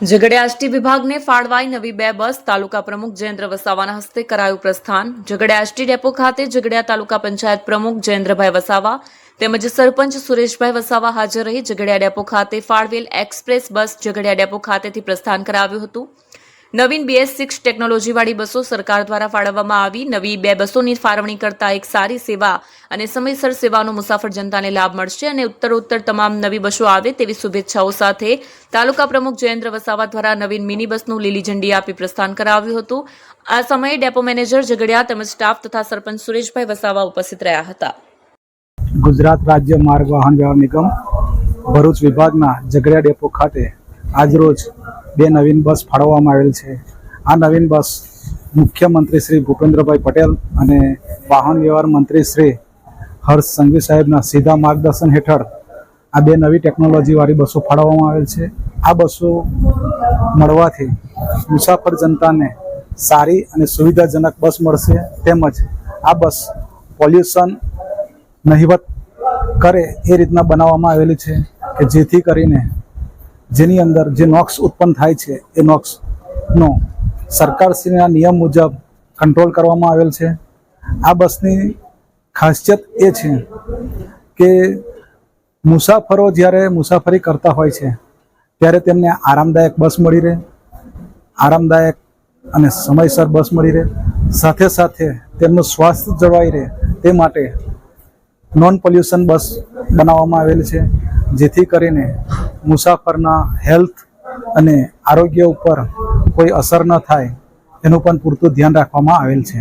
Jhagadia ST વિભાગને ફાળવાઈ નવી 2 બસ તાલુકા પ્રમુખ જયેન્દ્ર વસાવાના હસ્તે કરાયું પ્રસ્થાન। ઝઘડિયા એસટી ડેપો ખાતે ઝઘડિયા તાલુકા પંચાયત પ્રમુખ જયેન્દ્રભાઈ વસાવા તેમજ સરપંચ સુરેશભાઈ વસાવા હાજર રહી ઝઘડિયા ડેપો ખાતે ફાળવેલ એક્સપ્રેસ બસ ઝઘડિયા ડેપો ખાતેથી પ્રસ્થાન કરાવ્યું હતું। નવીન BS6 ટેકનોલોજીવાળી બસો સરકાર દ્વારા ફાળવવામાં આવી। નવી 2 બસોની ફાળવણી કરતા એક સારી સેવા અને સમયસર સેવાનો મુસાફર જનતાને લાભ મળશે અને ઉત્તરોત્તર તમામ નવી બસો આવે તેવી શુભેચ્છાઓ સાથે તાલુકા પ્રમુખ જયેન્દ્ર વસાવા દ્વારા નવીન મિની બસનું લીલી ઝંડી આપી પ્રસ્થાન કરાવ્યું હતું। આ સમયે ડેપો મેનેજર ઝઘડિયા તેમજ સ્ટાફ તથા સરપંચ સુરેશભાઈ વસાવા ઉપસ્થિત રહ્યા હતા। ગુજરાત રાજ્ય માર્ગ વાહન વ્યવહાર નિગમ ભરૂચ વિભાગના ઝઘડિયા ડેપો ખાતે આજરોજ 2 નવીન બસ ફાળવવામાં આવેલ છે। આ નવીન બસ મુખ્યમંત્રી શ્રી ભૂપેન્દ્રભાઈ પટેલ અને વાહન વ્યવહાર મંત્રી શ્રી હર્ષ સંઘવી સાહેબના સીધા માર્ગદર્શન હેઠળ આ 2 નવી ટેકનોલોજીવાળી બસો ફાળવવામાં આવેલ છે। આ બસો મળવાથી મુસાફર જનતાને સારી અને સુવિધાજનક બસ મળશે તેમજ આ બસ પોલ્યુશન નહિવત કરે એ રીતના બનાવવામાં આવેલી છે કે જેથી કરીને જેની અંદર જે નોક્સ ઉત્પન્ન થાય છે એ નોક્સનો સરકારશ્રીના નિયમ મુજબ કંટ્રોલ કરવામાં આવેલ છે। આ બસની ખાસિયત એ છે કે મુસાફરો જ્યારે મુસાફરી કરતા હોય છે ત્યારે તેમને આરામદાયક બસ મળી રહે, આરામદાયક અને સમયસર બસ મળી રહે, સાથે સાથે તેમનું સ્વાસ્થ્ય જળવાઈ રહે તે માટે નોન પોલ્યુશન બસ બનાવવામાં આવેલી છે જેથી કરીને મુસાફરના હેલ્થ અને આરોગ્ય ઉપર કોઈ અસર ન થાય એનું પણ પૂરતું ધ્યાન રાખવામાં આવેલ છે।